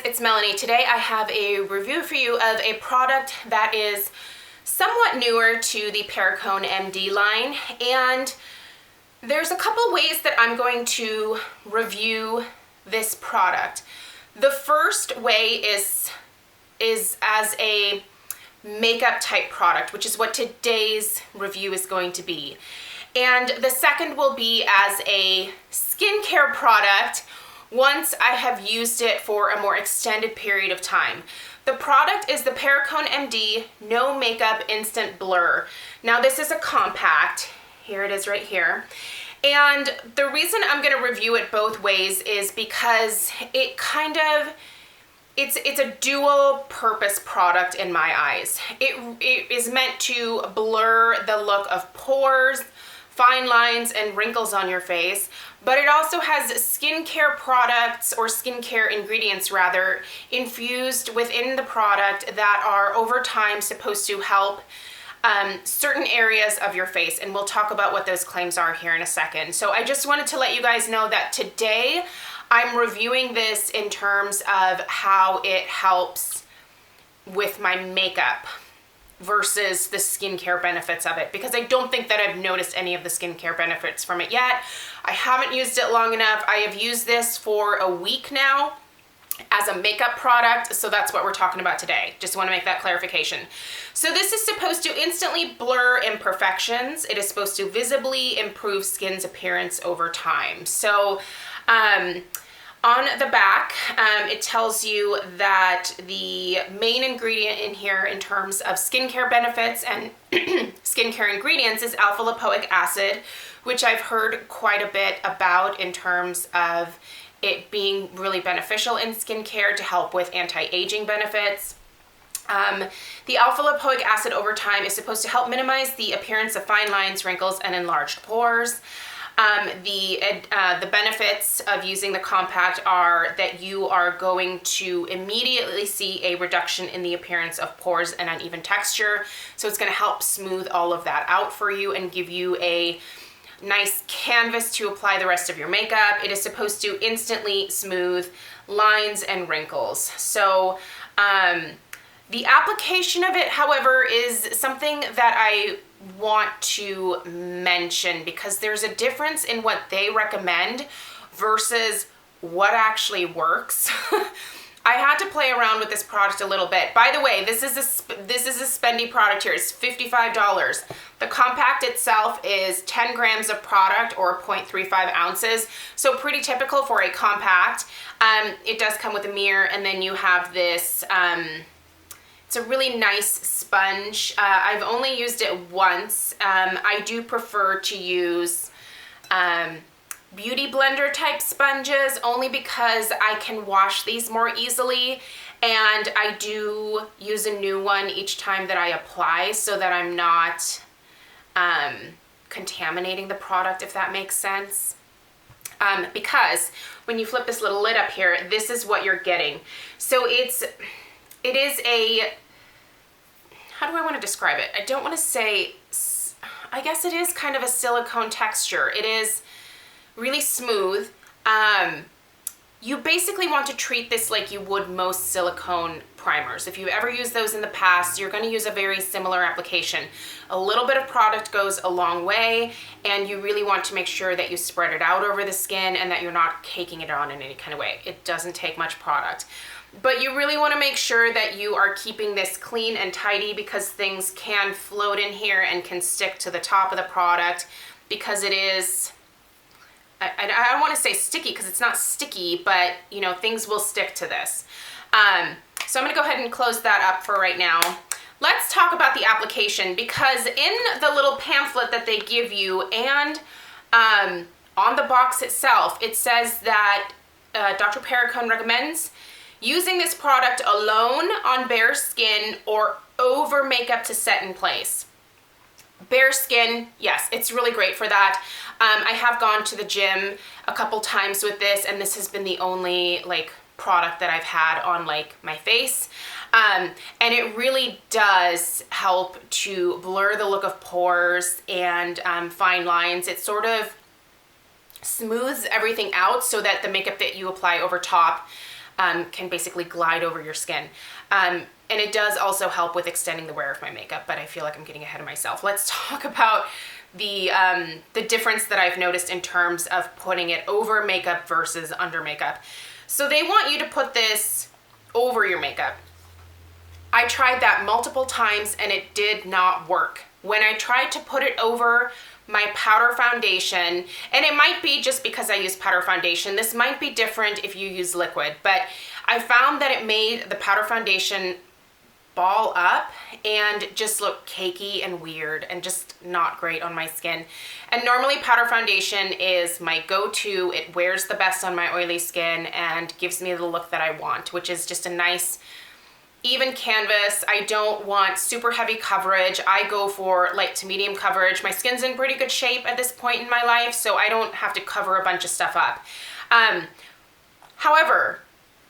it's Melanie. Today I have a review for you of a product that is somewhat newer to the Perricone MD line, and there's a couple ways that I'm going to review this product. The first way is as a makeup type product, which is what today's review is going to be. And the second will be as a skincare product once I have used it for a more extended period of time. The product is the Perricone MD No Makeup Instant Blur. Now this is a compact. Here it is right here. And the reason I'm going to review it both ways is because it's a dual purpose product in my eyes. It is meant to blur the look of pores, fine lines, and wrinkles on your face, but it also has skincare products, or skincare ingredients rather, infused within the product that are over time supposed to help certain areas of your face, and we'll talk about what those claims are here in a second. So I just wanted to let you guys know that today I'm reviewing this in terms of how it helps with my makeup versus the skincare benefits of it, because I don't think that I've noticed any of the skincare benefits from it yet. I haven't used it long enough. I have used this for a week now as a makeup product, so that's what we're talking about today. Just want to make that clarification. So this is supposed to instantly blur imperfections. It is supposed to visibly improve skin's appearance over time. So on the back, it tells you that the main ingredient in here in terms of skincare benefits and skincare ingredients is alpha lipoic acid, which I've heard quite a bit about in terms of it being really beneficial in skincare to help with anti-aging benefits. The alpha lipoic acid over time is supposed to help minimize the appearance of fine lines, wrinkles, and enlarged pores. The benefits of using the compact are that you are going to immediately see a reduction in the appearance of pores and uneven texture. So it's going to help smooth all of that out for you and give you a nice canvas to apply the rest of your makeup. It is supposed to instantly smooth lines and wrinkles. So the application of it, however, is something that I want to mention, because there's a difference in what they recommend versus what actually works. I had to play around with this product a little bit. By the way, this is a spendy product here. It's $55. The compact itself is 10 grams of product, or 0.35 ounces. So pretty typical for a compact. It does come with a mirror, and then you have this it's a really nice sponge. I've only used it once. I do prefer to use beauty blender type sponges, only because I can wash these more easily, and I do use a new one each time that I apply so that I'm not contaminating the product, if that makes sense. Because when you flip this little lid up here, this is what you're getting. So it is a, how do I want to describe it? I don't want to say, I guess it is kind of a silicone texture. It is really smooth. You basically want to treat this like you would most silicone primers. If you've ever used those in the past, you're going to use a very similar application. A little bit of product goes a long way, and you really want to make sure that you spread it out over the skin and that you're not caking it on in any kind of way. It doesn't take much product. But you really want to make sure that you are keeping this clean and tidy, because things can float in here and can stick to the top of the product, because it is, I don't want to say sticky because it's not sticky, but you know, things will stick to this. So I'm going to go ahead and close that up for right now. Let's talk about the application, because in the little pamphlet that they give you and on the box itself, it says that Dr. Perricone recommends using this product alone on bare skin or over makeup to set in place. Bare skin, yes, it's really great for that. I have gone to the gym a couple times with this, and this has been the only product that I've had on my face. And it really does help to blur the look of pores and fine lines. It sort of smooths everything out so that the makeup that you apply over top can basically glide over your skin. And it does also help with extending the wear of my makeup, but I feel like I'm getting ahead of myself. Let's talk about the difference that I've noticed in terms of putting it over makeup versus under makeup. So they want you to put this over your makeup. I tried that multiple times and it did not work. When I tried to put it over my powder foundation, and it might be just because I use powder foundation, this might be different if you use liquid, but I found that it made the powder foundation ball up and just look cakey and weird and just not great on my skin. And normally powder foundation is my go-to. It wears the best on my oily skin and gives me the look that I want, which is just a nice even canvas. I don't want super heavy coverage. I go for light to medium coverage. My skin's in pretty good shape at this point in my life, so I don't have to cover a bunch of stuff up. However,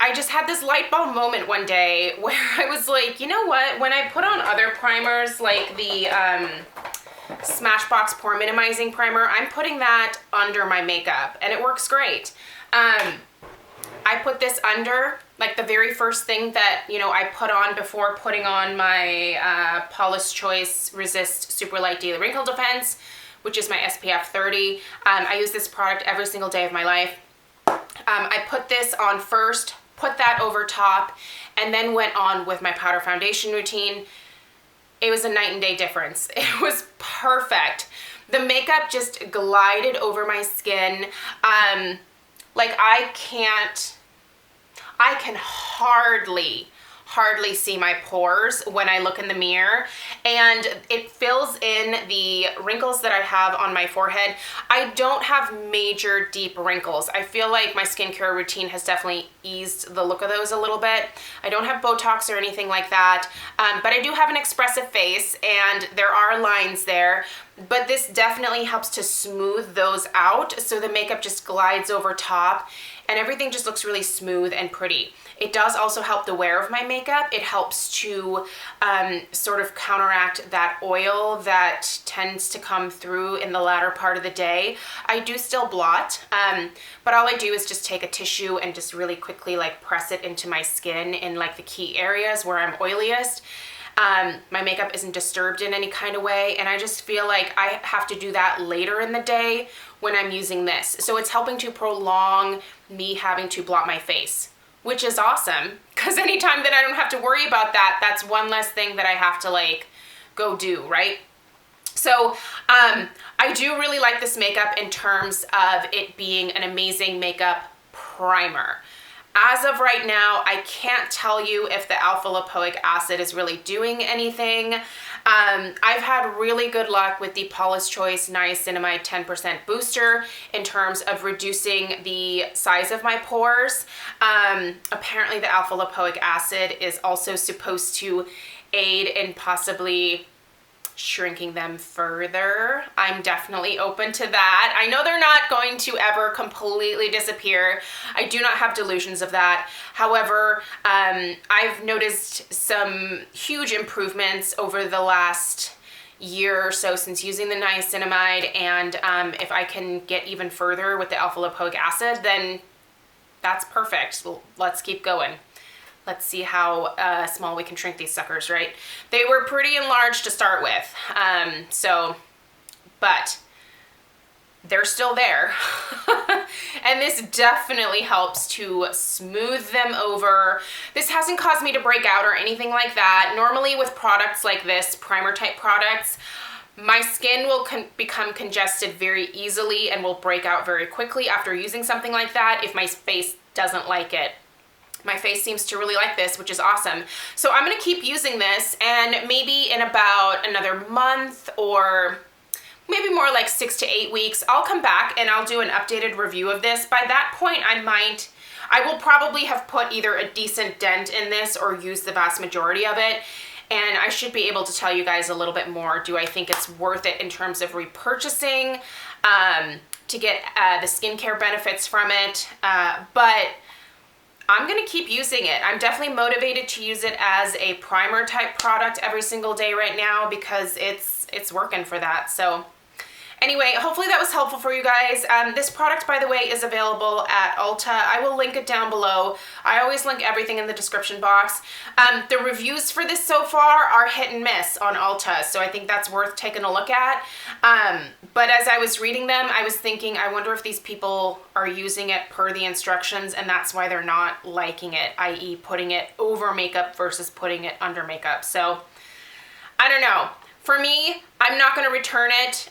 I just had this light bulb moment one day where I was like, you know what? When I put on other primers like the Smashbox Pore Minimizing Primer, I'm putting that under my makeup and it works great. I put this under, like the very first thing that, you know, I put on before putting on my Paula's Choice Resist Super Light Daily Wrinkle Defense, which is my SPF 30. I use this product every single day of my life. I put this on first, put that over top, and then went on with my powder foundation routine. It was a night and day difference. It was perfect. The makeup just glided over my skin. Like I can hardly see my pores when I look in the mirror, and it fills in the wrinkles that I have on my forehead. I don't have major deep wrinkles. I feel like my skincare routine has definitely eased the look of those a little bit. I don't have Botox or anything like that, but I do have an expressive face and there are lines there, but this definitely helps to smooth those out so the makeup just glides over top and everything just looks really smooth and pretty. It does also help the wear of my makeup. It helps to sort of counteract that oil that tends to come through in the latter part of the day. I do still blot, but all I do is just take a tissue and just really quickly like press it into my skin in like the key areas where I'm oiliest. My makeup isn't disturbed in any kind of way, and I just feel like I have to do that later in the day when I'm using this. So it's helping to prolong me having to blot my face, which is awesome, because anytime that I don't have to worry about that, that's one less thing that I have to like go do, right? So I do really like this makeup in terms of it being an amazing makeup primer. As of right now, I can't tell you if the alpha lipoic acid is really doing anything. I've had really good luck with the Paula's Choice Niacinamide 10% booster in terms of reducing the size of my pores. Apparently the alpha lipoic acid is also supposed to aid in possibly shrinking them further. I'm definitely open to that. I know they're not going to ever completely disappear. I do not have delusions of that. However, I've noticed some huge improvements over the last year or so since using the niacinamide, and if I can get even further with the alpha lipoic acid, then that's perfect. Let's keep going. Let's see how small we can shrink these suckers, right? They were pretty enlarged to start with, but they're still there. And this definitely helps to smooth them over. This hasn't caused me to break out or anything like that. Normally with products like this, primer type products, my skin will become congested very easily and will break out very quickly after using something like that if my face doesn't like it. My face seems to really like this, which is awesome. So I'm gonna keep using this, and maybe in about another month or maybe more like 6 to 8 weeks, I'll come back and I'll do an updated review of this. By that point, I will probably have put either a decent dent in this or used the vast majority of it. And I should be able to tell you guys a little bit more. Do I think it's worth it in terms of repurchasing to get the skincare benefits from it? But I'm gonna keep using it. I'm definitely motivated to use it as a primer type product every single day right now because it's working for that. So Anyway, hopefully that was helpful for you guys. This product, by the way, is available at Ulta. I will link it down below. I always link everything in the description box. The reviews for this so far are hit and miss on Ulta, so I think that's worth taking a look at. But as I was reading them, I was thinking, I wonder if these people are using it per the instructions and that's why they're not liking it, i.e. putting it over makeup versus putting it under makeup. So, I don't know. For me, I'm not going to return it.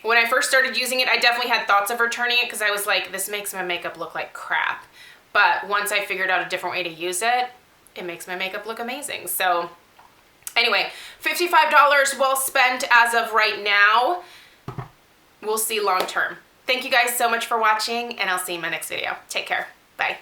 When I first started using it, I definitely had thoughts of returning it because I was like, this makes my makeup look like crap. But once I figured out a different way to use it, it makes my makeup look amazing. So anyway, $55 well spent as of right now. We'll see long term. Thank you guys so much for watching, and I'll see you in my next video. Take care. Bye.